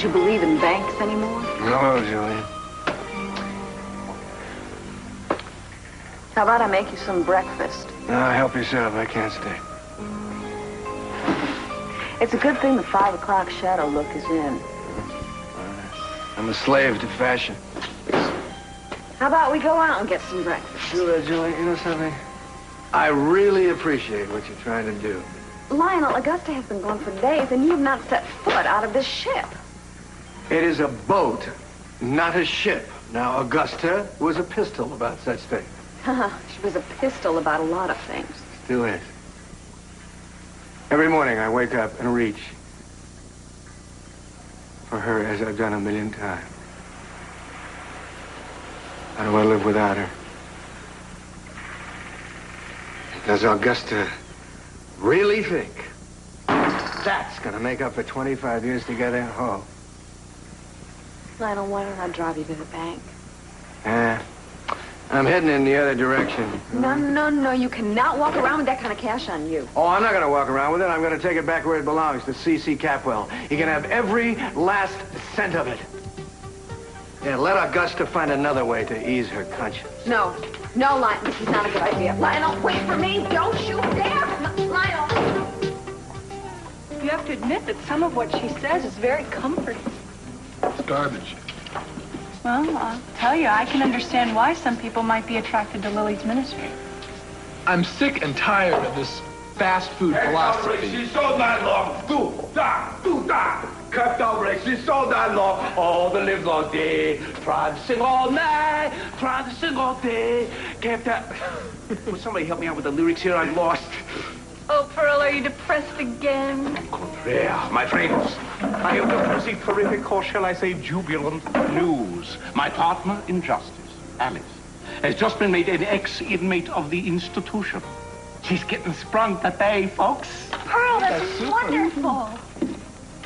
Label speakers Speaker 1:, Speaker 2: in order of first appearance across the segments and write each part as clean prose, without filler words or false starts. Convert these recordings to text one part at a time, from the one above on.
Speaker 1: you believe in banks anymore?
Speaker 2: No, Julian.
Speaker 1: How about I make you some breakfast?
Speaker 2: No, help yourself. I can't stay.
Speaker 1: It's a good thing the 5 o'clock shadow look is in.
Speaker 2: I'm a slave to fashion.
Speaker 1: How about we go out and get some breakfast?
Speaker 2: Julian, you know something? I really appreciate what you're trying to do.
Speaker 1: Lionel, Augusta has been gone for days, and you've not set foot out of this ship.
Speaker 2: It is a boat, not a ship. Now, Augusta was a pistol about such things.
Speaker 1: She was a pistol about a lot of things.
Speaker 2: Still is. Every morning I wake up and reach for her as I've done a million times. How do I live without her? Does Augusta really think that's gonna make up for 25 years together? Oh.
Speaker 1: Lionel, why don't I drive you to the bank?
Speaker 2: I'm heading in the other direction.
Speaker 1: No, you cannot walk around with that kind of cash on you.
Speaker 2: Oh, I'm not gonna walk around with it. I'm gonna take it back where it belongs, to C.C. Capwell. He can have every last cent of it. Yeah, let Augusta find another way to ease her conscience.
Speaker 1: No, Lionel, this is not a good idea. Lionel, wait for me. Don't you dare! Lionel!
Speaker 3: You have to admit that some of what she says is very comforting.
Speaker 4: It's garbage.
Speaker 3: Well, I'll tell you, I can understand why some people might be attracted to Lily's ministry.
Speaker 4: I'm sick and tired of this fast food philosophy.
Speaker 5: She's so night long. Do da. Kept over. She's so night long. All the live long day. Trying to sing all night. Trying to sing all day. Kept that. Will somebody help me out with the lyrics here? I'm lost.
Speaker 3: Oh, Pearl, are you depressed again?
Speaker 5: Yeah, my friends. I have the terrific, or shall I say, jubilant news. My partner in justice, Alice, has just been made an ex-inmate of the institution. She's getting sprung today, folks.
Speaker 3: Pearl, that's wonderful.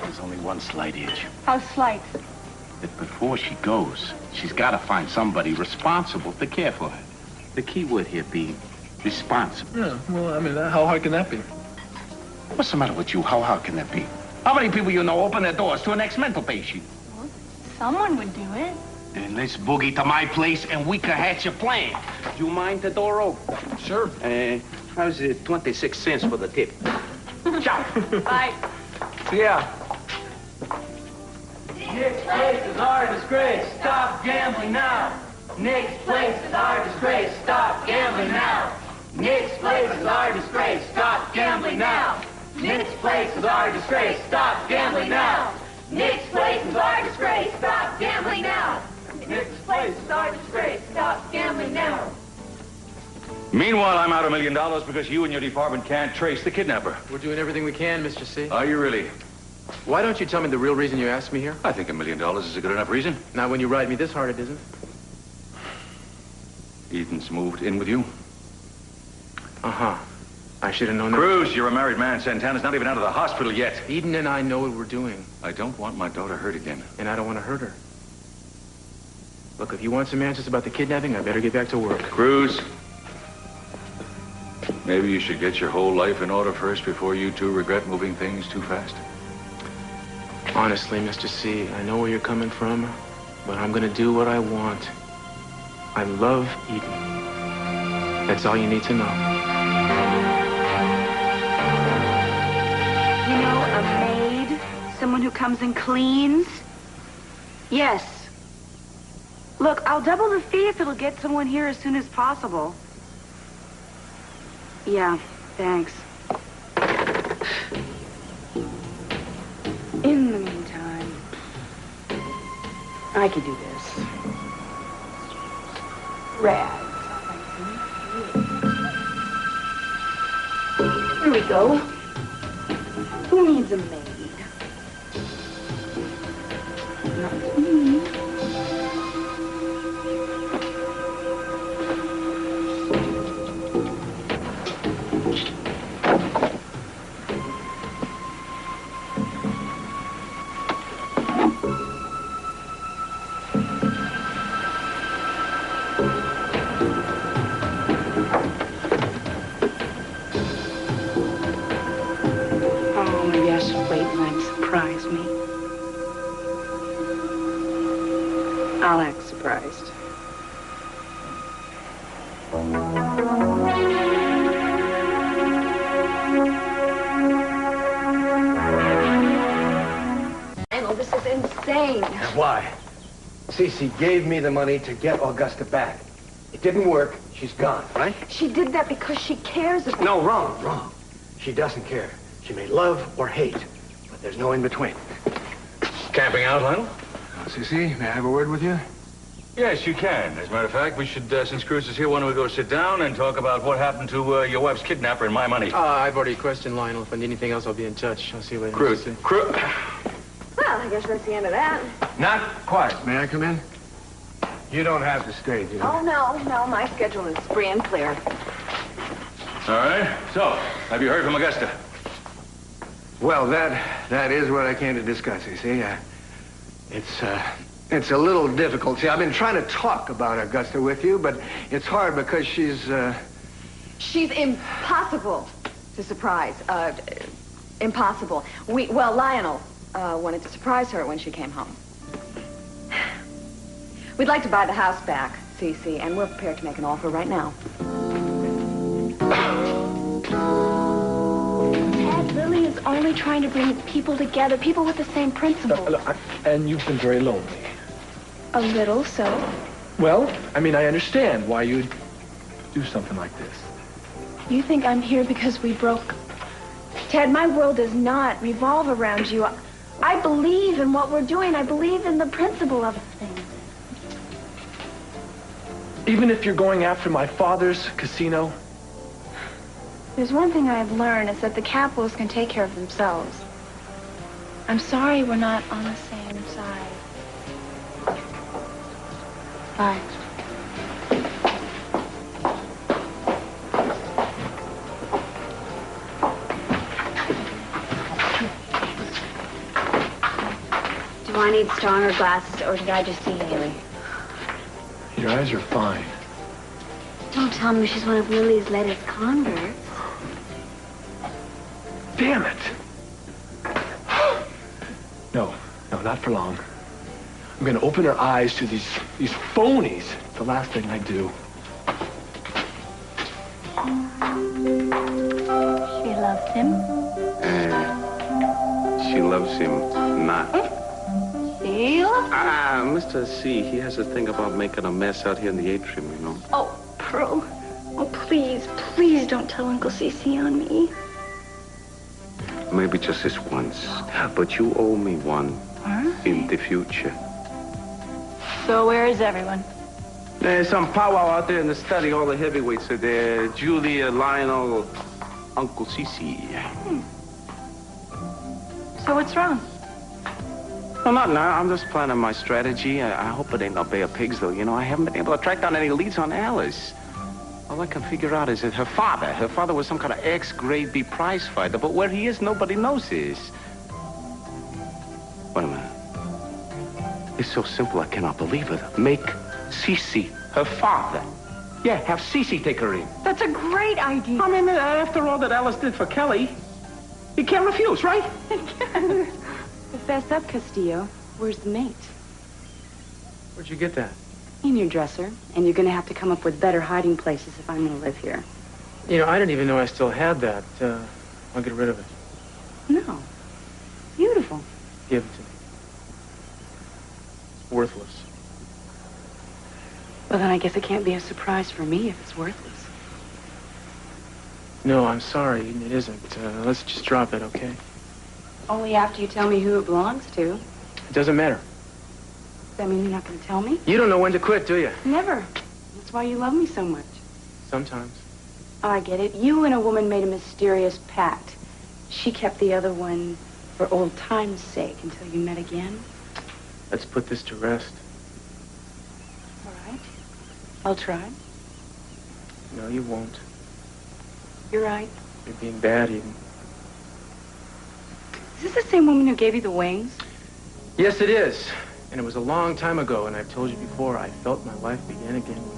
Speaker 5: There's only one slight itch.
Speaker 3: How slight?
Speaker 5: That before she goes, she's got to find somebody responsible to care for her. The key word here being responsible.
Speaker 4: Yeah, well, I mean, how hard can that be?
Speaker 5: What's the matter with you? How hard can that be? How many people you know open their doors to an ex-mental patient?
Speaker 3: Well, someone would do it.
Speaker 5: Then let's boogie to my place and we can hatch a plan. Do you mind the door open?
Speaker 4: Sure.
Speaker 5: How's it 26 cents for the tip? Ciao.
Speaker 3: Bye.
Speaker 4: See ya.
Speaker 6: Nick's place is our disgrace. Stop gambling now. Nick's place is our disgrace. Stop gambling now. Nick's place is our disgrace. Stop gambling now. Nick's place is our disgrace. Stop gambling now. Nick's place is our disgrace. Stop gambling now. Nick's place is our disgrace. Stop gambling now.
Speaker 7: Meanwhile, I'm out $1 million because you and your department can't trace the kidnapper.
Speaker 8: We're doing everything we can, Mr. C.
Speaker 7: Are you really?
Speaker 8: Why don't you tell me the real reason you asked me here?
Speaker 7: I think $1 million is a good enough reason.
Speaker 8: Not when you ride me this hard, it isn't.
Speaker 7: Eden's moved in with you?
Speaker 8: Uh-huh. I should have known that.
Speaker 7: Cruz, you're a married man. Santana's not even out of the hospital yet.
Speaker 8: Eden and I know what we're doing.
Speaker 7: I don't want my daughter hurt again.
Speaker 8: And I don't want to hurt her. Look, if you want some answers about the kidnapping, I better get back to work.
Speaker 7: Cruz, maybe you should get your whole life in order first before you two regret moving things too fast.
Speaker 8: Honestly, Mr. C, I know where you're coming from, but I'm going to do what I want. I love Eden. That's all you need to know.
Speaker 1: You know, a maid? Someone who comes and cleans? Yes. Look, I'll double the fee if it'll get someone here as soon as possible. Yeah, thanks. In the meantime, I could do this. Rad. Here we go. Who needs a maid? Not me.
Speaker 3: look surprised.
Speaker 1: Lionel, this is insane.
Speaker 2: And why? Cece gave me the money to get Augusta back. It didn't work. She's gone, right?
Speaker 1: She did that because she cares about...
Speaker 2: No, wrong. She doesn't care. She may love or hate, but there's no in between.
Speaker 7: Camping out, Lionel?
Speaker 2: Cece, may I have a word with you?
Speaker 7: Yes, you can. As a matter of fact, we should, since Cruz is here, why don't we go sit down and talk about what happened to your wife's kidnapper and my money?
Speaker 8: I've already questioned Lionel. If I need anything else, I'll be in touch. I'll see you later.
Speaker 7: Cruz.
Speaker 1: Well, I guess that's the end of that.
Speaker 2: Not quite. May I come in? You don't have to stay, do you?
Speaker 1: Oh, no. My schedule is free and clear.
Speaker 7: All right. So, have you heard from Augusta?
Speaker 2: Well, that is what I came to discuss, you see. It's a little difficult. See, I've been trying to talk about Augusta with you, but it's hard because she's
Speaker 1: She's impossible to surprise. Impossible. Lionel wanted to surprise her when she came home. We'd like to buy the house back, Cece, and we're prepared to make an offer right now. Ted, Lily is only trying to bring people together, people with the same principles.
Speaker 4: And you've been very lonely.
Speaker 1: A little, so.
Speaker 4: Well, I mean, I understand why you'd do something like this.
Speaker 1: You think I'm here because we broke... Ted, my world does not revolve around you. I believe in what we're doing. I believe in the principle of things.
Speaker 4: Even if you're going after my father's casino?
Speaker 1: There's one thing I've learned is that the Capwells can take care of themselves. I'm sorry we're not on the same side. Bye. Do I need stronger glasses, or did I just see Haley?
Speaker 4: Your eyes are fine.
Speaker 1: Don't tell me she's one of Lily's latest converts.
Speaker 4: Damn it! No, not for long. I'm gonna open her eyes to these phonies. It's the last thing I do.
Speaker 1: She loves him.
Speaker 9: She loves him not.
Speaker 1: Sheila?
Speaker 9: Mr. C, he has a thing about making a mess out here in the atrium, you know.
Speaker 1: Oh, Pearl. Oh, please don't tell Uncle Cece on me.
Speaker 9: Maybe just this once, but you owe me one in the future.
Speaker 3: So where is everyone?
Speaker 9: There's some powwow out there in the study. All the heavyweights are there. Julia, Lionel, Uncle Cece.
Speaker 3: So what's wrong?
Speaker 9: No, not now. I'm just planning my strategy. I hope it ain't no Bay of Pigs, though. You know, I haven't been able to track down any leads on Alice. All I can figure out is that her father was some kind of ex-grade B prize fighter, but where he is, nobody knows this. Wait a minute. It's so simple, I cannot believe it. Make Cece her father. Yeah, have Cece take her in.
Speaker 3: That's a great idea.
Speaker 9: I mean, after all that Alice did for Kelly, you can't refuse, right?
Speaker 1: Fess up, Castillo. Where's the mate?
Speaker 8: Where'd you get that?
Speaker 1: In your dresser. And you're going to have to come up with better hiding places if I'm going to live here.
Speaker 8: You know, I didn't even know I still had that. I'll get rid of it.
Speaker 1: No. Beautiful.
Speaker 8: Give it to me. It's worthless.
Speaker 1: Well, then I guess it can't be a surprise for me if it's worthless.
Speaker 8: No, I'm sorry. It isn't. Let's just drop it, okay?
Speaker 1: Only after you tell me who it belongs to.
Speaker 8: It doesn't matter.
Speaker 1: Does that mean you're not going to tell me?
Speaker 8: You don't know when to quit, do you?
Speaker 1: Never. That's why you love me so much.
Speaker 8: Sometimes.
Speaker 1: Oh, I get it. You and a woman made a mysterious pact. She kept the other one for old time's sake until you met again.
Speaker 8: Let's put this to rest.
Speaker 1: All right. I'll try.
Speaker 8: No, you won't.
Speaker 1: You're right.
Speaker 8: You're being bad, Eden.
Speaker 1: Is this the same woman who gave you the wings?
Speaker 8: Yes, it is. And it was a long time ago, and I've told you before, I felt my life begin again when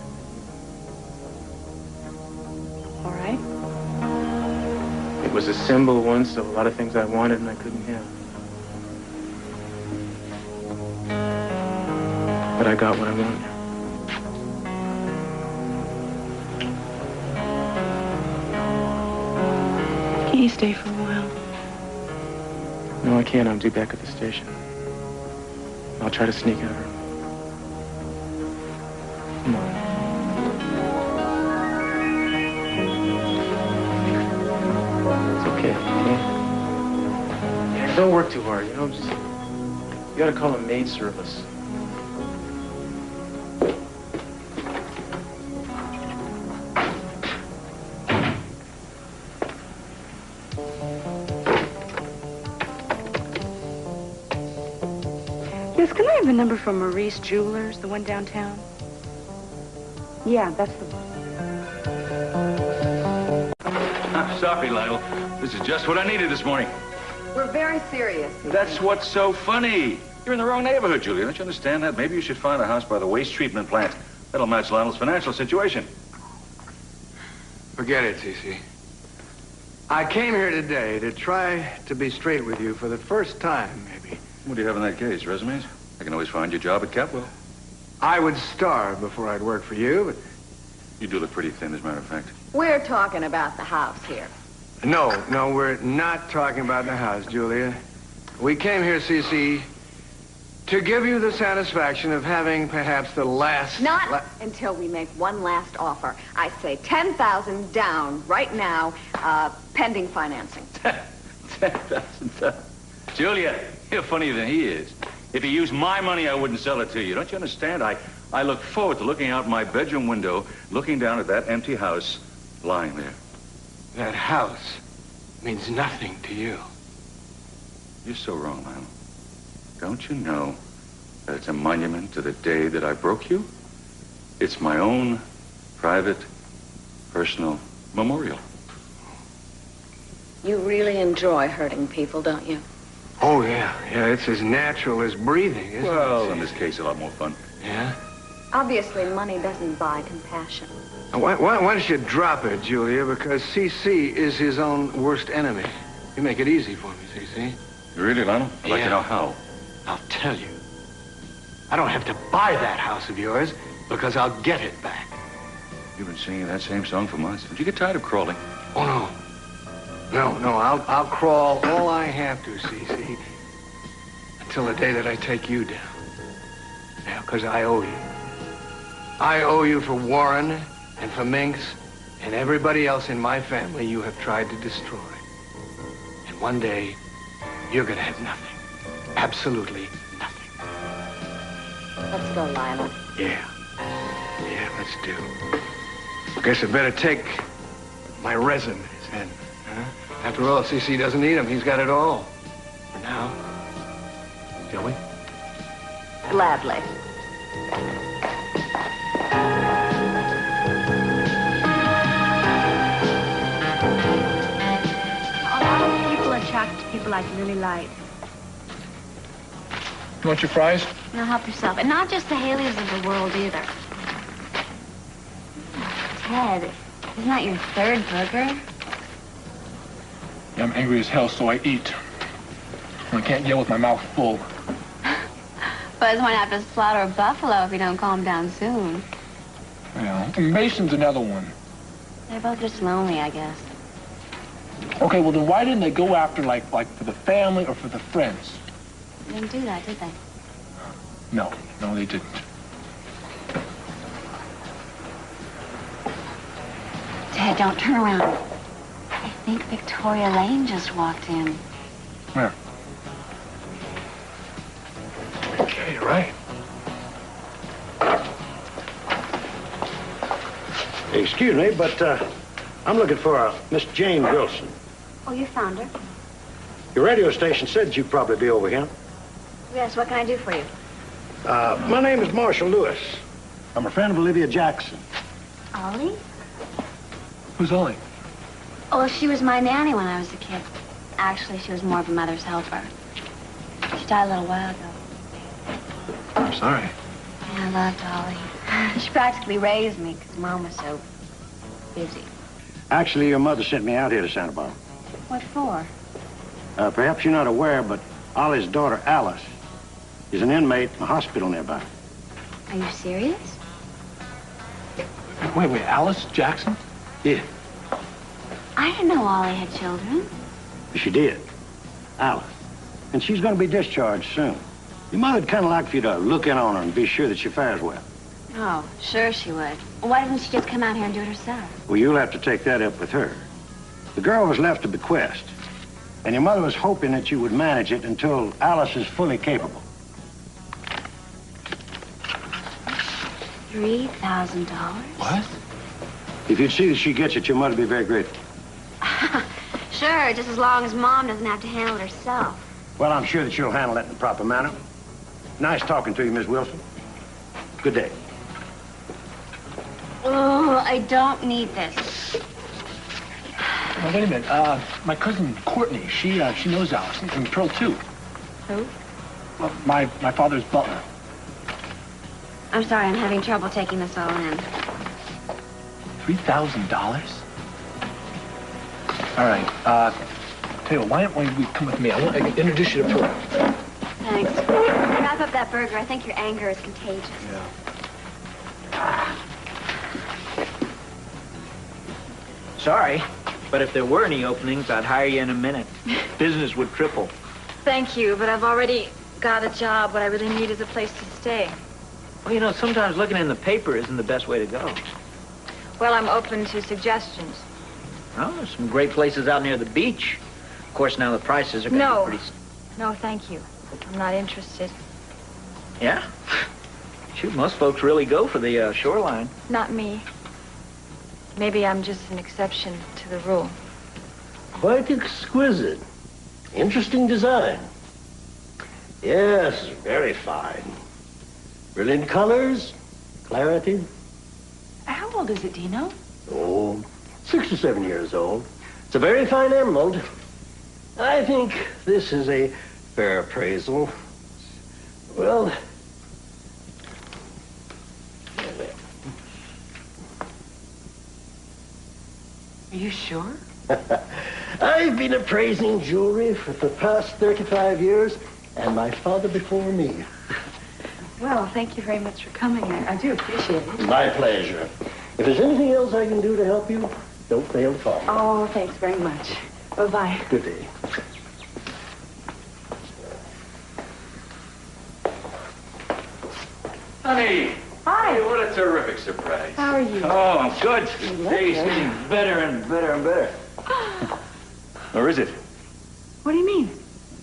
Speaker 1: All right.
Speaker 8: I met you. It was a symbol once of a lot of things I wanted and I couldn't have. But I got what I want.
Speaker 3: Can you stay for a while?
Speaker 8: No, I can't. I'll be back at the station. I'll try to sneak out. Come on. It's okay, okay? Yeah, don't work too hard, you know? Just, you gotta call a maid service.
Speaker 1: Yes, can I have the number from Maurice Jewelers, the one downtown? Yeah, that's the one.
Speaker 7: I'm sorry, Lionel. This is just what I needed this morning.
Speaker 10: We're very serious.
Speaker 7: That's what's so funny. You're in the wrong neighborhood, Julia. Don't you understand that? Maybe you should find a house by the waste treatment plant. That'll match Lionel's financial situation.
Speaker 2: Forget it, Cece. I came here today to try to be straight with you for the first time, maybe.
Speaker 7: What do you have in that case? Resumes? I can always find you a job at Capwell.
Speaker 2: I would starve before I'd work for you, but...
Speaker 7: You do look pretty thin, as a matter of fact.
Speaker 10: We're talking about the house here.
Speaker 2: No, we're not talking about the house, Julia. We came here, Cece, to give you the satisfaction of having perhaps the last...
Speaker 10: Not until we make one last offer. I say $10,000 down right now, pending financing.
Speaker 7: 10,000. Julia, you're funnier than he is. If he used my money, I wouldn't sell it to you. Don't you understand? I look forward to looking out my bedroom window, looking down at that empty house lying there.
Speaker 2: That house means nothing to you.
Speaker 7: You're so wrong, Lionel. Don't you know that it's a monument to the day that I broke you? It's my own private, personal memorial.
Speaker 10: You really enjoy hurting people, don't you?
Speaker 2: Oh, yeah. Yeah, it's as natural as breathing, isn't it?
Speaker 7: Well, in this case, a lot more fun.
Speaker 2: Yeah?
Speaker 10: Obviously, money doesn't buy compassion.
Speaker 2: Why don't you drop it, Julia? Because CC is his own worst enemy. You make it easy for me, CC.
Speaker 7: Really, Lionel? I'd like to know how.
Speaker 2: I'll tell you. I don't have to buy that house of yours because I'll get it back.
Speaker 7: You've been singing that same song for months. Don't you get tired of crawling?
Speaker 2: Oh, no. No, I'll crawl all I have to, CC, until the day that I take you down. Yeah, because I owe you. I owe you for Warren and for Minx and everybody else in my family you have tried to destroy. And one day, you're going to have nothing. Absolutely nothing.
Speaker 10: Let's go, Lionel.
Speaker 2: Yeah, let's do. Guess I'd better take my resumes then. Huh? After all, CC doesn't need them. He's got it all. For now. Shall we?
Speaker 10: Gladly.
Speaker 1: A lot of people attract people like Lily Light.
Speaker 4: You want your fries?
Speaker 1: Now help yourself. And not just the Haleys of the world either. Ted, isn't that your third burger?
Speaker 4: Yeah, I'm angry as hell, so I eat. I can't yell with my mouth full.
Speaker 1: Buzz might have to slaughter a buffalo if you don't calm down soon.
Speaker 4: Yeah, and Mason's another one.
Speaker 1: They're both just lonely, I guess.
Speaker 4: Okay, well then why didn't they go after like for the family or for the friends?
Speaker 1: They didn't do that, did they?
Speaker 4: No, they didn't.
Speaker 1: Ted, don't turn around. I think Victoria Lane just walked in.
Speaker 4: Where? Okay, you're right.
Speaker 11: Excuse me, but I'm looking for Miss Jane Wilson.
Speaker 1: Oh, you found her?
Speaker 11: Your radio station said you'd probably be over here.
Speaker 1: Yes, what can I do for you?
Speaker 11: My name is Marshall Lewis. I'm a friend of Olivia Jackson.
Speaker 1: Ollie?
Speaker 4: Who's Ollie?
Speaker 1: Oh, she was my nanny when I was a kid. Actually, she was more of a mother's helper. She died a little while ago.
Speaker 4: I'm sorry.
Speaker 1: Yeah, I loved Ollie. She practically raised me because Mom was so busy.
Speaker 11: Actually, your mother sent me out here to Santa Barbara.
Speaker 1: What for?
Speaker 11: Perhaps you're not aware, but Ollie's daughter, Alice, is an inmate in a hospital nearby.
Speaker 12: Are you serious?
Speaker 4: Wait, Alice Jackson?
Speaker 11: Yeah,
Speaker 12: I didn't know Ollie had children.
Speaker 11: she did. Alice. And she's going to be discharged soon. Your mother'd kind of like for you to look in on her and be sure that she fares well.
Speaker 12: Oh, sure she would. Why didn't she just come out here and do it herself?
Speaker 11: Well, you'll have to take that up with her. The girl was left a bequest, and your mother was hoping that you would manage it until Alice is fully capable.
Speaker 12: $3,000?
Speaker 11: What? If you'd see that she gets it, your mother'd be very grateful.
Speaker 12: Sure, just as long as Mom doesn't have to handle it herself.
Speaker 11: Well, I'm sure that you'll handle it in the proper manner. Nice talking to you, Miss Wilson. Good day.
Speaker 12: Oh, I don't need this.
Speaker 4: Oh, wait a minute. My cousin Courtney, she knows Alice from Pearl 2.
Speaker 12: Who?
Speaker 4: Well, my father's butler.
Speaker 12: I'm sorry, I'm having trouble taking this all in.
Speaker 4: $3,000? All right. Tell you what, why don't we come with me? I can introduce you to Pearl.
Speaker 12: Thanks. Wrap up that burger. I think your anger is contagious.
Speaker 4: Yeah.
Speaker 6: Sorry, but if there were any openings, I'd hire you in a minute. Business would triple.
Speaker 3: Thank you, but I've already got a job. What I really need is a place to stay.
Speaker 6: Well, you know, sometimes looking in the paper isn't the best way to go.
Speaker 3: Well, I'm open to suggestions.
Speaker 6: Well, there's some great places out near the beach. Of course, now the prices are going to be pretty...
Speaker 3: No, thank you. I'm not interested.
Speaker 6: Yeah? Shoot, most folks really go for the shoreline.
Speaker 3: Not me. Maybe I'm just an exception to the rule.
Speaker 13: Quite exquisite. Interesting design. Yes, very fine. Brilliant colors, clarity.
Speaker 3: How old is it, do you know?
Speaker 13: Oh, 6 or 7 years old. It's a very fine emerald. I think this is a fair appraisal. Well,
Speaker 3: Are you sure?
Speaker 13: I've been appraising jewelry for the past 35 years, and my father before me.
Speaker 3: Well, thank you very much for coming. I do appreciate it.
Speaker 13: My pleasure. If there's anything else I can do to help you, don't fail to call me.
Speaker 3: Oh, thanks very much. Bye-bye.
Speaker 13: Good day.
Speaker 7: Honey.
Speaker 3: Hi.
Speaker 7: Hey, what a terrific surprise.
Speaker 3: How are you?
Speaker 7: Oh, I'm good.
Speaker 3: look
Speaker 7: Day's
Speaker 3: good.
Speaker 7: getting better and better and better. Or is it?
Speaker 3: What do you mean?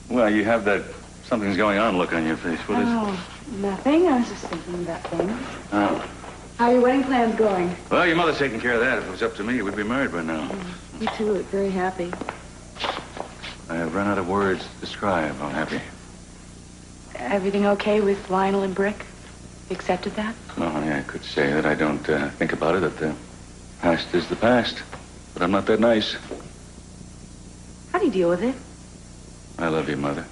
Speaker 7: Well, you have that something's going on look on your face. What is it?
Speaker 3: Oh, nothing. I was just thinking about things.
Speaker 7: Oh.
Speaker 3: How are your wedding plans going?
Speaker 7: Well, your mother's taking care of that. If it was up to me, we'd be married by now.
Speaker 3: You two look very happy.
Speaker 7: I have run out of words to describe how happy.
Speaker 3: Everything okay with Lionel and Brick? You accepted that?
Speaker 7: Well, honey, I could say that I don't think about it, that the past is the past. But I'm not that nice.
Speaker 3: How do you deal with it?
Speaker 7: I love you, Mother.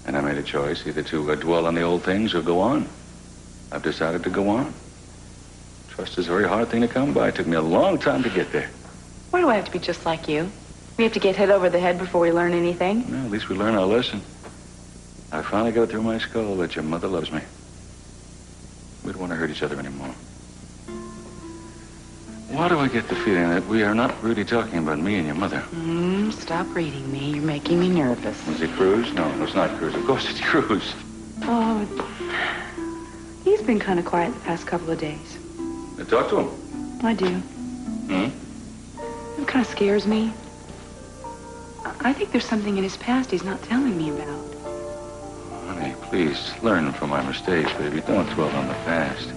Speaker 7: And I made a choice, either to dwell on the old things or go on. I've decided to go on. Trust is a very hard thing to come by. It took me a long time to get there.
Speaker 3: Why do I have to be just like you? We have to get hit over the head before we learn anything.
Speaker 7: Well, at least we learn our lesson. I finally got it through my skull that your mother loves me. We don't want to hurt each other anymore. Why do I get the feeling that we are not really talking about me and your mother?
Speaker 3: Stop reading me. You're making me nervous.
Speaker 7: Is it Cruz? No, it's not Cruz. Of course it's Cruz.
Speaker 3: Oh, he's been kind of quiet the past couple of days.
Speaker 7: Talk to him.
Speaker 3: I do. It kind of scares me. I think there's something in his past he's not telling me about.
Speaker 7: Honey, please learn from my mistakes, baby. Don't dwell on the past.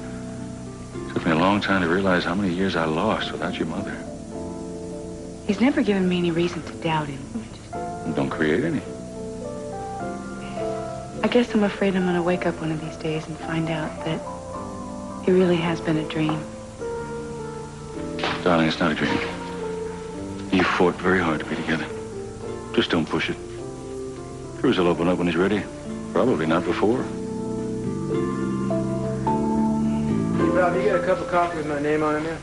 Speaker 7: It took me a long time to realize how many years I lost without your mother.
Speaker 3: He's never given me any reason to doubt him.
Speaker 7: Don't create any.
Speaker 3: I guess I'm afraid I'm going to wake up one of these days and find out that it really has been a dream.
Speaker 7: Darling, it's not a dream. You fought very hard to be together. Just don't push it. Cruz will open up when he's ready. Probably not before.
Speaker 4: Hey, Bob, you got a cup of coffee with my name on it there?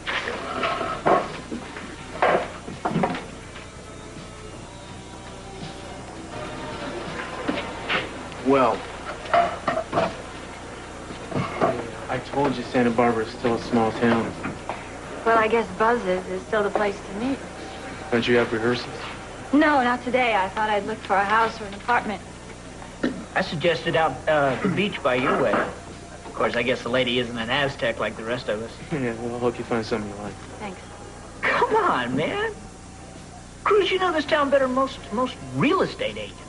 Speaker 4: Well,
Speaker 8: told you Santa Barbara is still a small town.
Speaker 3: Well, I guess Buzz's is still the place to meet.
Speaker 8: Don't you have rehearsals?
Speaker 3: No, not today. I thought I'd look for a house or an apartment.
Speaker 6: I suggested out the beach by your way. Of course, I guess the lady isn't an Aztec like the rest of us.
Speaker 8: Yeah, well, I hope you find something you like.
Speaker 3: Thanks.
Speaker 6: Come on, man. Cruz, you know this town better than most real estate agents.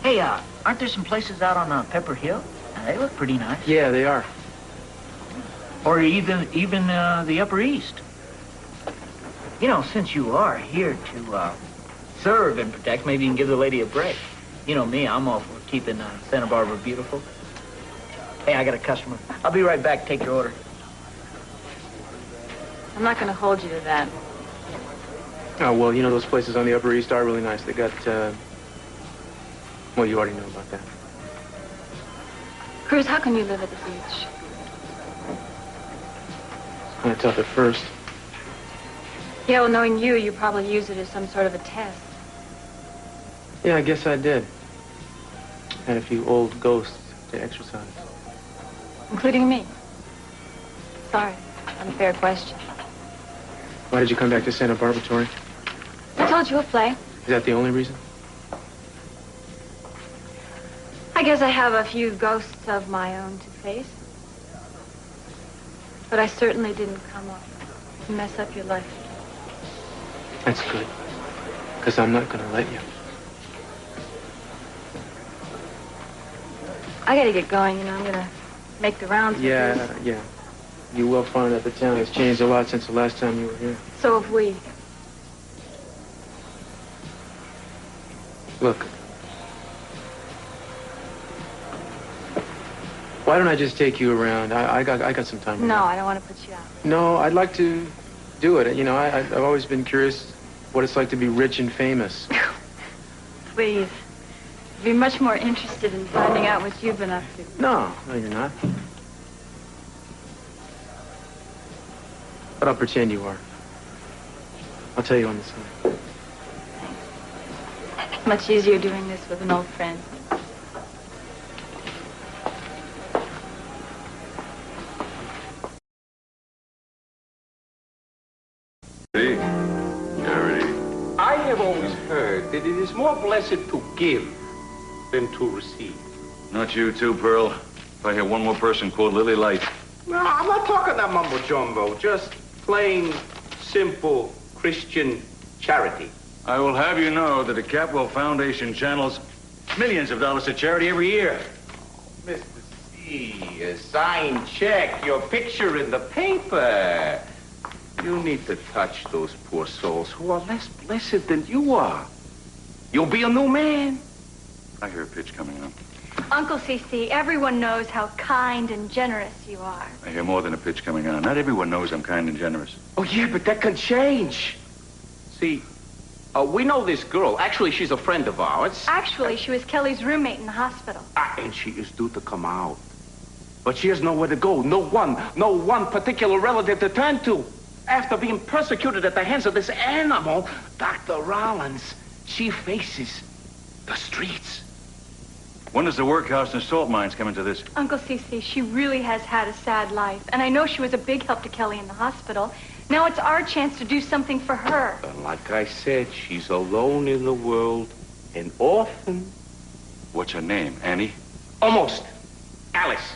Speaker 6: Hey, aren't there some places out on Pepper Hill? They look pretty nice.
Speaker 8: Yeah, they are.
Speaker 6: Or even the Upper East. You know, since you are here to serve and protect, maybe you can give the lady a break. You know me, I'm all for keeping Santa Barbara beautiful. Hey, I got a customer. I'll be right back. Take your order.
Speaker 3: I'm not going to hold you to that.
Speaker 8: Oh, well, you know, those places on the Upper East are really nice. They got, well, you already know about that.
Speaker 3: Cruz, how can you live at the beach?
Speaker 8: It's kind of tough at first.
Speaker 3: Yeah, well, knowing you, you probably use it as some sort of a test.
Speaker 8: Yeah, I guess I did. Had a few old ghosts to exercise.
Speaker 3: Including me. Sorry, unfair question.
Speaker 8: Why did you come back to Santa Barbara, Tori?
Speaker 3: I told you a play.
Speaker 8: Is that the only reason?
Speaker 3: I guess I have a few ghosts of my own to face. But I certainly didn't come up to mess up your life.
Speaker 8: That's good. Because I'm not going to let you.
Speaker 3: I gotta get going, you know. I'm gonna make the rounds.
Speaker 8: Yeah. You will find that the town has changed a lot since the last time you were here.
Speaker 3: So have we.
Speaker 8: Look. Why don't I just take you around? I got some time.
Speaker 3: No, I don't want to put you out.
Speaker 8: No, I'd like to do it. You know, I've always been curious what it's like to be rich and famous.
Speaker 3: Please. I'd be much more interested in finding out what you've been up to.
Speaker 8: No, you're not. But I'll pretend you are. I'll tell you on the side.
Speaker 3: Thanks. Much easier doing this with an old friend.
Speaker 9: I have always heard that it is more blessed to give than to receive.
Speaker 7: Not you too, Pearl. If I hear one more person quote Lily Light.
Speaker 9: No, I'm not talking that mumbo jumbo. Just plain, simple Christian charity.
Speaker 7: I will have you know that the Capwell Foundation channels millions of dollars to charity every year.
Speaker 9: Mr. C, a signed check, your picture in the paper. You need to touch those poor souls who are less blessed than you are. You'll be a new man.
Speaker 7: I hear a pitch coming on.
Speaker 3: Uncle C.C., everyone knows how kind and generous you are.
Speaker 7: I hear more than a pitch coming on. Not everyone knows I'm kind and generous.
Speaker 9: Oh, yeah, but that can change. See, we know this girl. Actually, she's a friend of ours.
Speaker 3: Actually, she was Kelly's roommate in the hospital.
Speaker 9: And she is due to come out. But she has nowhere to go. No one particular relative to turn to. After being persecuted at the hands of this animal, Dr. Rollins, she faces the streets.
Speaker 7: When does the workhouse and salt mines come into this?
Speaker 3: Uncle C.C., she really has had a sad life. And I know she was a big help to Kelly in the hospital. Now it's our chance to do something for her.
Speaker 9: And like I said, she's alone in the world, an orphan.
Speaker 7: What's her name, Annie?
Speaker 9: Almost. Alice.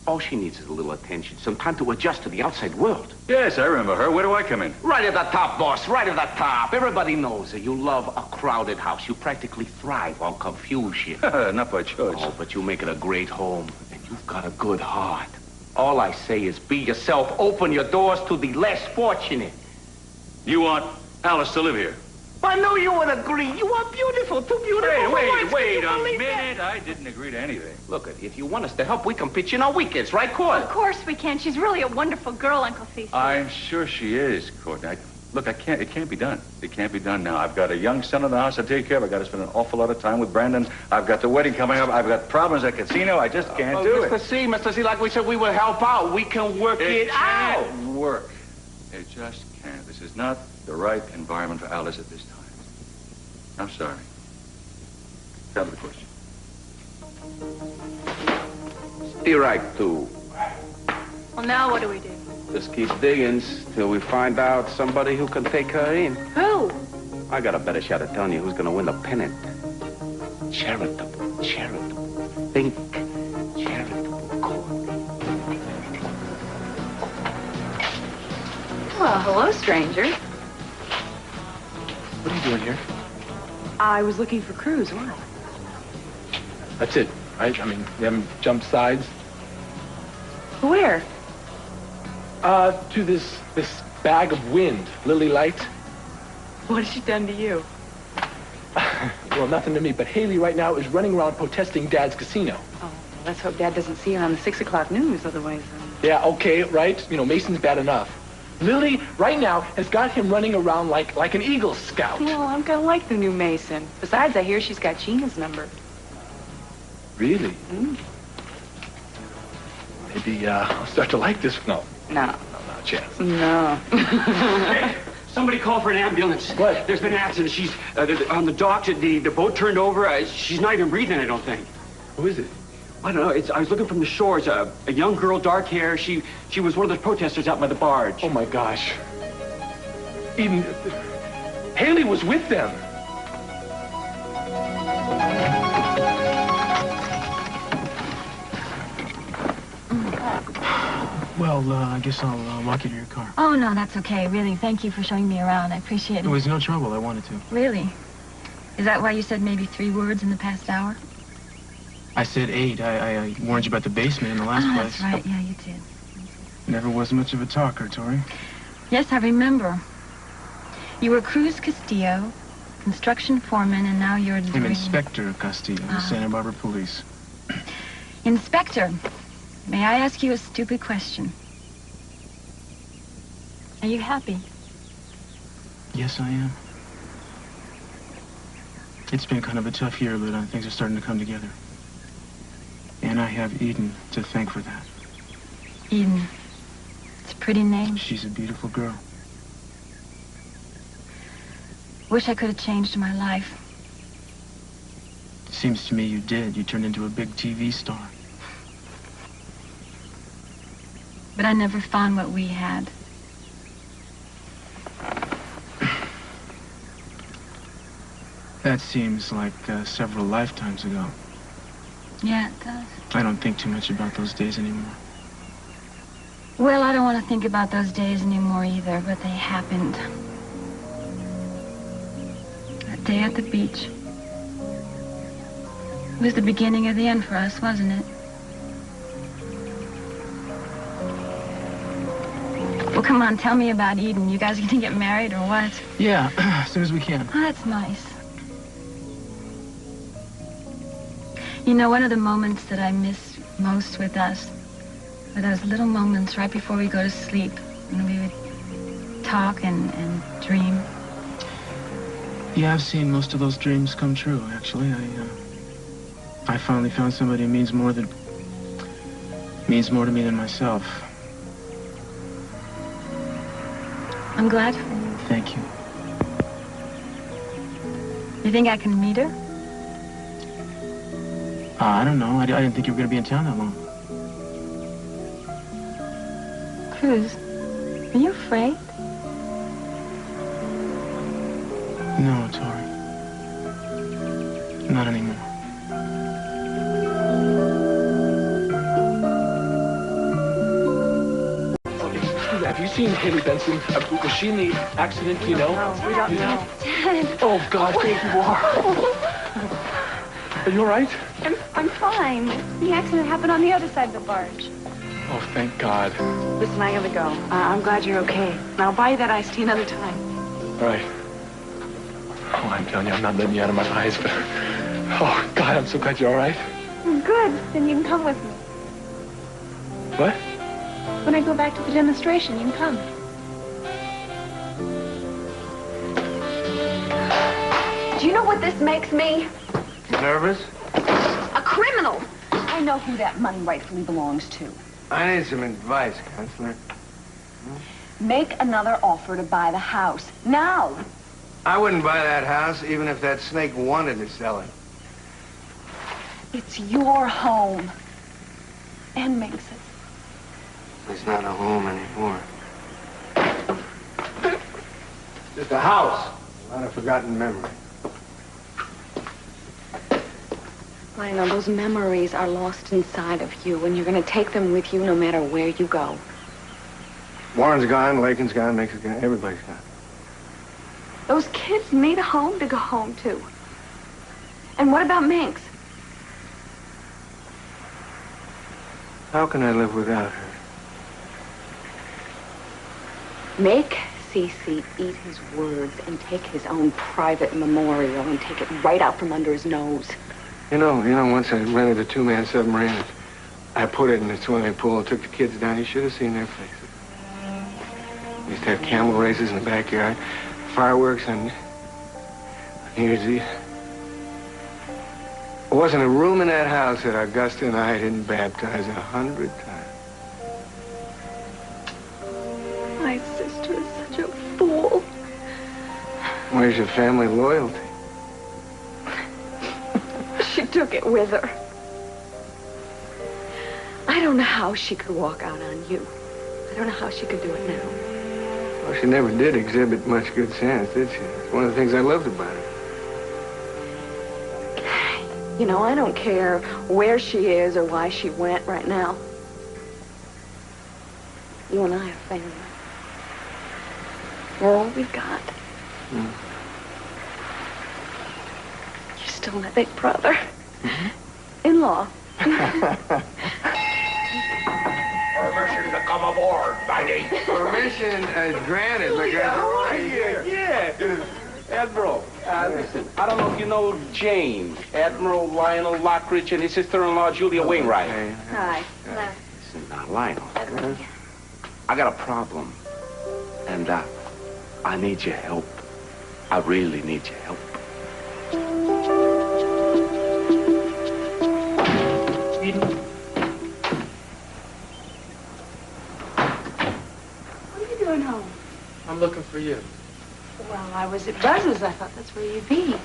Speaker 9: All she needs is a little attention, some time to adjust to the outside world.
Speaker 7: Yes, I remember her. Where do I come in?
Speaker 9: Right at the top, boss. Right at the top. Everybody knows that you love a crowded house. You practically thrive on confusion.
Speaker 7: Not by choice.
Speaker 9: Oh, but you make it a great home, and you've got a good heart. All I say is be yourself. Open your doors to the less fortunate.
Speaker 7: You want Alice to live here?
Speaker 9: I knew you would agree. You are beautiful, too beautiful.
Speaker 7: Wait a minute. I didn't agree to anything.
Speaker 9: Look, if you want us to help, we can pitch in our weekends, right, Court?
Speaker 3: Of course we can. She's really a wonderful girl, Uncle C.C.
Speaker 7: I'm sure she is, Courtney. Look, it can't be done. It can't be done now. I've got a young son in the house to take care of. I've got to spend an awful lot of time with Brandon. I've got the wedding coming up. I've got problems at casino. I just can't do it.
Speaker 9: Mr. C, like we said, we will help out. We can work it out.
Speaker 7: It can't work. It just can't. This is not the right environment for Alice at this time. I'm sorry. Tell me the question.
Speaker 9: You're right, too.
Speaker 3: Well, now what do we do?
Speaker 9: Just keep digging till we find out somebody who can take her in.
Speaker 3: Who?
Speaker 9: I got a better shot at telling you who's gonna win the pennant. Charitable. Think charitable cause.
Speaker 1: Well, hello, stranger.
Speaker 8: What are you doing here?
Speaker 1: I was looking for Cruz. Why?
Speaker 8: That's it, right? I mean, you haven't jumped sides?
Speaker 1: Where?
Speaker 8: To this bag of wind, Lily Light.
Speaker 1: What has she done to you?
Speaker 8: Well, nothing to me, but Haley right now is running around protesting Dad's casino.
Speaker 1: Oh, let's hope Dad doesn't see her on the 6 o'clock news, otherwise...
Speaker 8: Yeah, okay, right? You know, Mason's bad enough. Lily, right now, has got him running around like an Eagle Scout.
Speaker 1: Well, I'm gonna like the new Mason. Besides, I hear she's got Gina's number.
Speaker 8: Really? Maybe, I'll start to like this. No, not a chance.
Speaker 1: No.
Speaker 14: Hey, somebody call for an ambulance.
Speaker 8: What?
Speaker 14: There's been an accident. She's on the dock. The boat turned over. She's not even breathing, I don't think.
Speaker 8: Who is it?
Speaker 14: I don't know. I was looking from the shores. A young girl, dark hair. She was one of those protesters out by the barge.
Speaker 8: Oh, my gosh. Eden, Haley was with them. Well, I guess I'll walk you to your car.
Speaker 3: Oh, no, that's okay. Really, thank you for showing me around. I appreciate it.
Speaker 8: It was no trouble. I wanted to.
Speaker 3: Really? Is that why you said maybe 3 words in the past hour?
Speaker 8: I said 8. I warned you about the basement in the last place.
Speaker 3: That's right. Yeah, you did.
Speaker 8: Never was much of a talker, Tori.
Speaker 3: Yes, I remember. You were Cruz Castillo, construction foreman, and now you're...
Speaker 8: I'm Inspector Castillo, Santa Barbara Police.
Speaker 3: Inspector, may I ask you a stupid question? Are you happy?
Speaker 8: Yes, I am. It's been kind of a tough year, but things are starting to come together. And I have Eden to thank for that.
Speaker 3: Eden. It's a pretty name.
Speaker 8: She's a beautiful girl.
Speaker 3: Wish I could have changed my life.
Speaker 8: Seems to me you did. You turned into a big TV star.
Speaker 3: But I never found what we had.
Speaker 8: That seems like several lifetimes ago.
Speaker 3: Yeah, it does.
Speaker 8: I don't think too much about those days anymore.
Speaker 3: Well, I don't want to think about those days anymore either, but they happened. That day at the beach. It was the beginning of the end for us, wasn't it? Well, come on, tell me about Eden. You guys gonna get married or what?
Speaker 8: Yeah, as soon as we can.
Speaker 3: Oh, that's nice. You know, one of the moments that I miss most with us were those little moments right before we go to sleep when we would talk and dream.
Speaker 8: Yeah, I've seen most of those dreams come true, actually. I finally found somebody who means more to me than myself.
Speaker 3: I'm glad.
Speaker 8: Thank you.
Speaker 3: You think I can meet her?
Speaker 8: I don't know. I didn't think you were going to be in town that long.
Speaker 3: Cruz, are you afraid?
Speaker 8: No, Tori. Not anymore. Have you seen Haley Benson? Was she in the accident, do you know?
Speaker 1: No, we don't know.
Speaker 12: Dad.
Speaker 8: Oh, God, there you are. Are you all right?
Speaker 12: I'm fine. The accident happened on the other side of the barge.
Speaker 8: Oh, thank God.
Speaker 1: Listen, I gotta go. I'm glad you're okay. And I'll buy you that iced tea another time.
Speaker 8: All right. Oh, I'm telling you, I'm not letting you out of my eyes, but... Oh, God, I'm so glad you're all right.
Speaker 12: Good. Then you can come with me.
Speaker 8: What?
Speaker 12: When I go back to the demonstration, you can come.
Speaker 10: Do you know what this makes me?
Speaker 2: Nervous?
Speaker 10: A criminal. I know who that money rightfully belongs to.
Speaker 2: I need some advice, Counselor.
Speaker 10: Make another offer to buy the house. Now.
Speaker 2: I wouldn't buy that house even if that snake wanted to sell it.
Speaker 10: It's your home. And makes it.
Speaker 2: It's not a home anymore. Just a house. A lot of forgotten memories.
Speaker 10: Lionel, those memories are lost inside of you, and you're going to take them with you no matter where you go.
Speaker 2: Warren's gone, Lakin's gone, Nick's gone, everybody's gone.
Speaker 10: Those kids need a home to go home to. And what about Minx?
Speaker 2: How can I live without her?
Speaker 10: Make C.C. eat his words and take his own private memorial and take it right out from under his nose.
Speaker 2: You know, once I rented a two-man submarine, I put it in the swimming pool and took the kids down. You should have seen their faces. We used to have camel races in the backyard, fireworks on New Year's Eve. There wasn't a room in that house that Augusta and I didn't baptize 100 times.
Speaker 10: My sister is such a fool.
Speaker 2: Where's your family loyalty?
Speaker 10: She took it with her. I don't know how she could walk out on you. I don't know how she could do it now.
Speaker 2: Well, she never did exhibit much good sense, did she? It's one of the things I loved about her.
Speaker 10: You know, I don't care where she is or why she went right now. You and I are family. We're all we've got.
Speaker 2: Mm.
Speaker 10: You're still my big brother. Mm-hmm. In-law.
Speaker 5: Permission to come aboard, Maggie.
Speaker 2: Permission is granted, McGregor.
Speaker 9: Yeah. Admiral, listen, I don't know if you know James, Admiral Lionel Lockridge and his sister-in-law, Julia Wainwright.
Speaker 10: Hi. Hello.
Speaker 9: Listen, now, Lionel, I got a problem, and I need your help. I really need your help.
Speaker 1: What are you doing home?
Speaker 8: I'm looking for you.
Speaker 1: Well, I was at Buzz's. I thought that's where you'd be.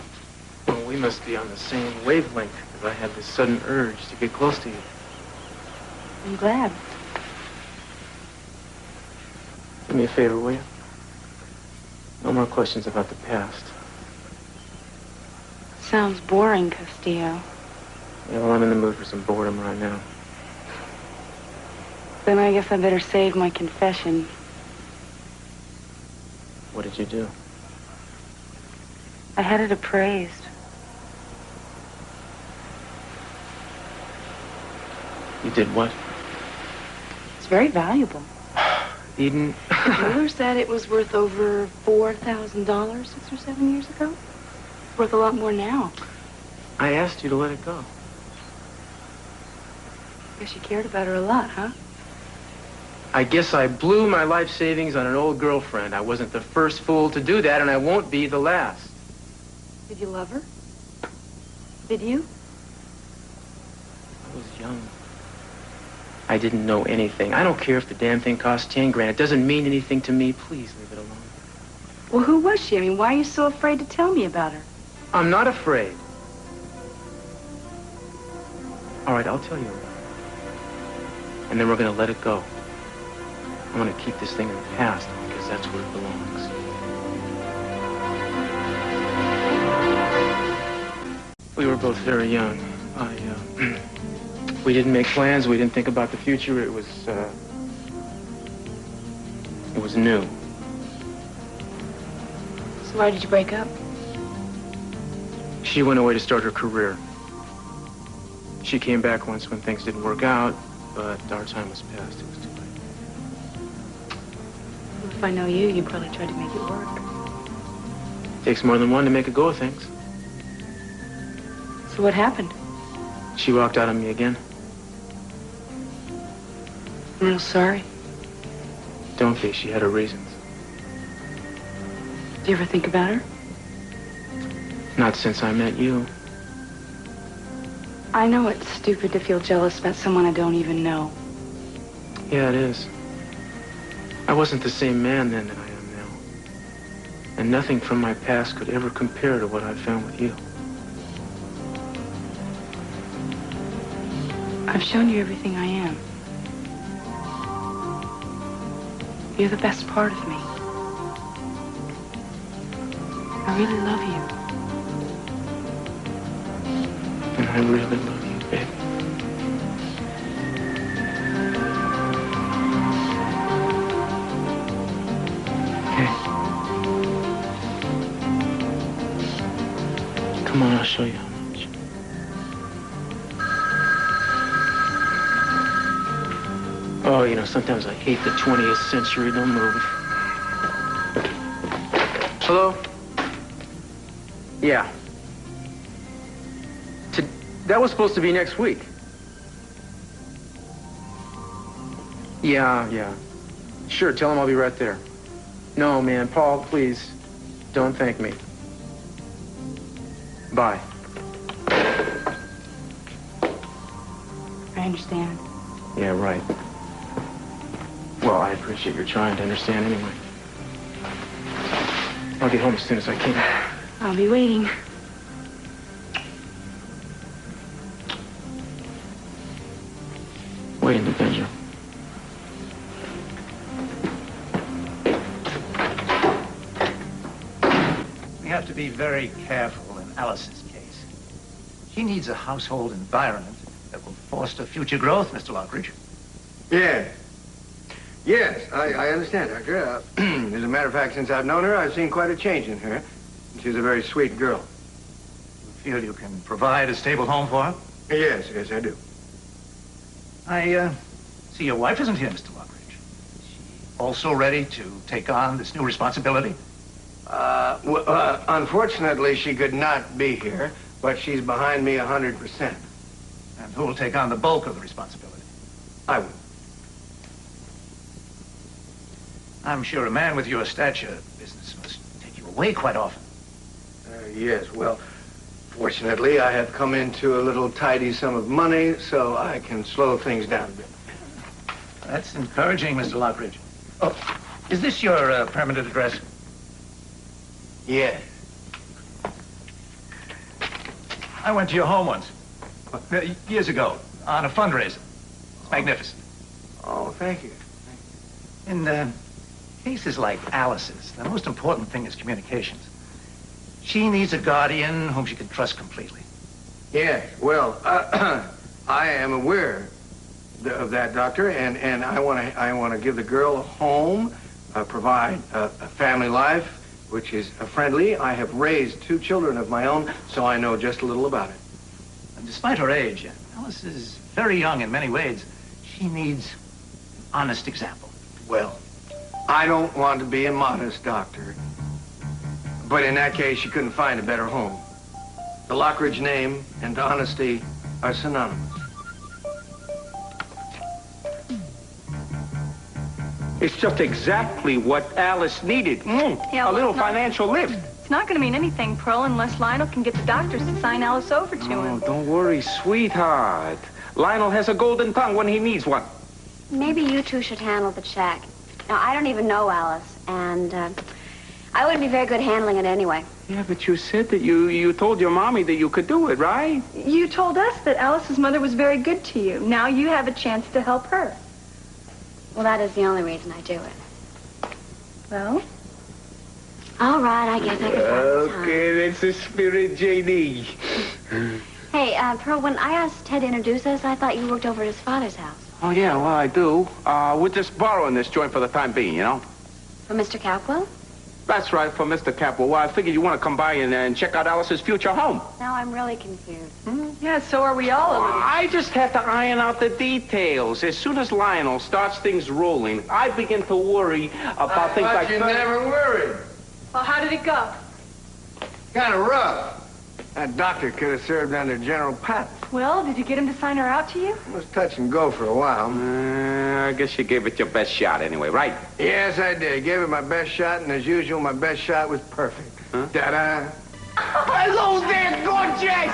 Speaker 8: Well, we must be on the same wavelength, because I had this sudden urge to get close to you.
Speaker 1: I'm glad.
Speaker 8: Do me a favor, will you? No more questions about the past.
Speaker 1: Sounds boring, Castillo.
Speaker 8: Yeah, well, I'm in the mood for some boredom right now.
Speaker 1: Then I guess I better save my confession.
Speaker 8: What did you do?
Speaker 1: I had it appraised.
Speaker 8: You did what?
Speaker 1: It's very valuable.
Speaker 8: Eden.
Speaker 1: Miller said it was worth over $4,000 6 or 7 years ago. It's worth a lot more now.
Speaker 8: I asked you to let it go.
Speaker 1: Guess you cared about her a lot, huh?
Speaker 8: I guess I blew my life savings on an old girlfriend. I wasn't the first fool to do that, and I won't be the last.
Speaker 1: Did you love her? Did you?
Speaker 8: I was young. I didn't know anything. I don't care if the damn thing costs 10 grand. It doesn't mean anything to me. Please leave it alone.
Speaker 1: Well, who was she? I mean, why are you so afraid to tell me about her?
Speaker 8: I'm not afraid. All right, I'll tell you about it. And then we're going to let it go. I'm going to keep this thing in the past because that's where it belongs. We were both very young. We didn't make plans. We didn't think about the future. It was new.
Speaker 1: So why did you break up?
Speaker 8: She went away to start her career. She came back once when things didn't work out, but our time was past. It was too late.
Speaker 1: If I know you, you'd probably try to make it work.
Speaker 8: It takes more than one to make a go of things.
Speaker 1: So what happened?
Speaker 8: She walked out on me again.
Speaker 1: I'm real sorry.
Speaker 8: Don't be. She had her reasons.
Speaker 1: Do you ever think about her?
Speaker 8: Not since I met you.
Speaker 1: I know it's stupid to feel jealous about someone I don't even know.
Speaker 8: Yeah, it is. I wasn't the same man then that I am now. And nothing from my past could ever compare to what I found with you.
Speaker 1: I've shown you everything I am. You're the best part of me. I really love you.
Speaker 8: And I really love you, baby. Come on, I'll show you how much. Oh, you know, sometimes I hate the 20th century. Don't move. Hello? Yeah. That was supposed to be next week. Yeah. Sure, tell him I'll be right there. No, man, Paul, please, don't thank me. Bye.
Speaker 1: I understand.
Speaker 8: Yeah, right. Well, I appreciate your trying to understand anyway. I'll get home as soon as I can.
Speaker 1: I'll be waiting.
Speaker 8: Wait in the bedroom.
Speaker 15: We have to be very careful in Alice's case. She needs a household environment that will foster future growth, Mr. Lockridge.
Speaker 2: Yes, I understand, Doctor. As a matter of fact, since I've known her, I've seen quite a change in her. She's a very sweet girl.
Speaker 15: You feel you can provide a stable home for her?
Speaker 2: Yes, I do.
Speaker 15: I see your wife isn't here, Mr. Lockridge. Is she also ready to take on this new responsibility?
Speaker 2: Unfortunately, she could not be here, but she's behind me 100%.
Speaker 15: And who will take on the bulk of the responsibility?
Speaker 2: I will.
Speaker 15: I'm sure a man with your stature, business must take you away quite often.
Speaker 2: Yes, well, fortunately, I have come into a little tidy sum of money, so I can slow things down a bit.
Speaker 15: That's encouraging, Mr. Lockridge. Oh, is this your permanent address?
Speaker 2: Yes.
Speaker 15: I went to your home once, years ago, on a fundraiser. It's magnificent.
Speaker 2: Oh, thank you.
Speaker 15: In cases like Alice's, the most important thing is communications. She needs a guardian whom she can trust completely.
Speaker 2: Yes, well, I am aware of that, Doctor, and I want to give the girl a home, provide a family life, which is friendly. I have raised 2 children of my own, so I know just a little about it.
Speaker 15: And despite her age, Alice is very young in many ways. She needs an honest example.
Speaker 2: Well, I don't want to be a modest doctor, but in that case, you couldn't find a better home. The Lockridge name and honesty are synonymous.
Speaker 9: It's just exactly what Alice needed.
Speaker 3: Yeah,
Speaker 9: a little financial lift.
Speaker 3: It's not going to mean anything, Pearl, unless Lionel can get the doctors to sign Alice over to him.
Speaker 9: Don't worry, sweetheart. Lionel has a golden tongue when he needs one.
Speaker 12: Maybe you two should handle the check. Now, I don't even know Alice, and I wouldn't be very good handling it anyway.
Speaker 9: Yeah, but you said that you told your mommy that you could do it, right?
Speaker 3: You told us that Alice's mother was very good to you. Now you have a chance to help her.
Speaker 12: Well, that is the only reason I do it.
Speaker 3: Well?
Speaker 12: All right, I guess I can find time.
Speaker 9: Okay, that's the spirit, J.D.
Speaker 12: Hey, Pearl, when I asked Ted to introduce us, I thought you worked over at his father's house.
Speaker 9: Oh, yeah, well, I do. We're just borrowing this joint for the time being, you know?
Speaker 12: For Mr. Capwell?
Speaker 9: That's right, for Mr. Capwell. Well, I figured you want to come by and check out Alice's future home.
Speaker 12: Now I'm really confused.
Speaker 3: Yeah, so are we all a little.
Speaker 9: I just had to iron out the details. As soon as Lionel starts things rolling, I begin to worry about things like...
Speaker 2: you never worried.
Speaker 3: Well, how did it go?
Speaker 2: Kind of rough. That doctor could have served under General Patton.
Speaker 3: Well, did you get him to sign her out to you?
Speaker 2: It was touch and go for a while.
Speaker 9: I guess you gave it your best shot anyway, right?
Speaker 2: Yes, I did. Gave it my best shot, and as usual, my best shot was perfect.
Speaker 9: Huh?
Speaker 2: Ta-da!
Speaker 9: Hello there, gorgeous!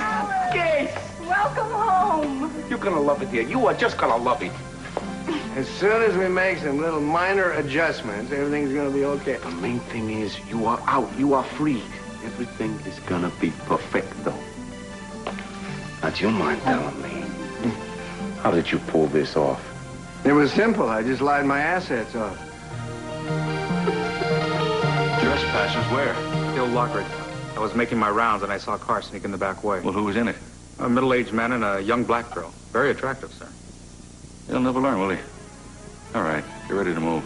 Speaker 9: Yes!
Speaker 3: Welcome home.
Speaker 9: You're gonna love it here. You are just gonna love it.
Speaker 2: As soon as we make some little minor adjustments, everything's gonna be okay.
Speaker 9: The main thing is you are out. You are free. Everything is gonna be perfecto. Now, do you mind telling me, how did you pull this off?
Speaker 2: It was simple. I just lied my assets off.
Speaker 7: Trespassers where?
Speaker 16: The old Lockridge. I was making my rounds and I saw a car sneak in the back way.
Speaker 7: Well, who was in it?
Speaker 16: A middle-aged man and a young black girl. Very attractive, sir.
Speaker 7: He'll never learn, will he? All right, get ready to move.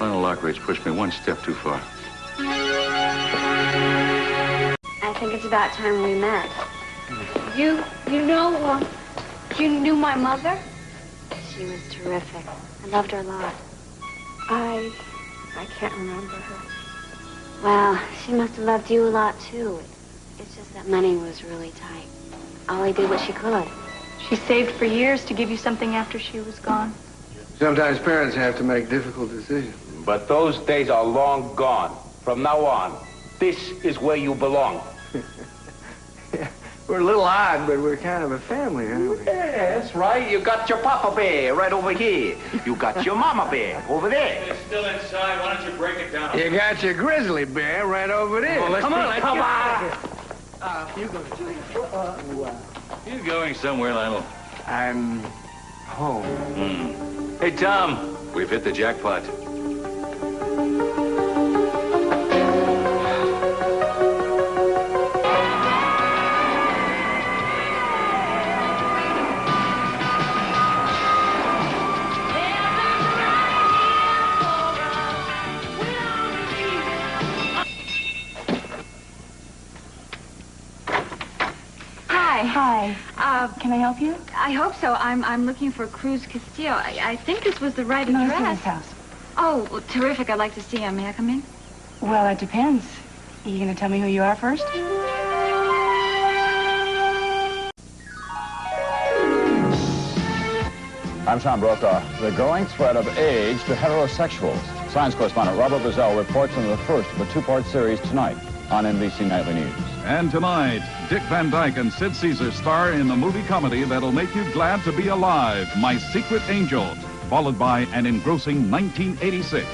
Speaker 7: Lionel Lockridge pushed me one step too far.
Speaker 12: I think it's about time we met. You knew my mother? She was terrific. I loved her a lot. I can't remember her. Well, she must have loved you a lot, too. It's just that money was really tight. Ollie did what she could.
Speaker 1: She saved for years to give you something after she was gone.
Speaker 2: Sometimes parents have to make difficult decisions.
Speaker 9: But those days are long gone. From now on, this is where you belong.
Speaker 2: We're a little odd, but we're kind of a family, aren't we?
Speaker 9: That's right. You got your Papa Bear right over here. You got your Mama Bear over there.
Speaker 7: It's still inside. Why don't you break it down?
Speaker 2: You got your grizzly bear right over there.
Speaker 9: Well, come on, come on.
Speaker 7: You going somewhere, Lionel?
Speaker 2: I'm home.
Speaker 7: Hey, Tom, we've hit the jackpot.
Speaker 1: Hi. Can I help you?
Speaker 3: I hope so. I'm looking for Cruz Castillo. I think this was the right
Speaker 1: No,
Speaker 3: address.
Speaker 1: it's in his house.
Speaker 3: Oh, well, terrific. I'd like to see him. May I come in?
Speaker 1: Well, it depends. Are you going to tell me who you are first?
Speaker 17: I'm Sean Brokaw. The growing threat of AIDS to heterosexuals. Science correspondent Robert Bazell reports on the first of a two-part series tonight on NBC Nightly News.
Speaker 18: And tonight, Dick Van Dyke and Sid Caesar star in the movie comedy that'll make you glad to be alive, My Secret Angel, followed by an engrossing 1986.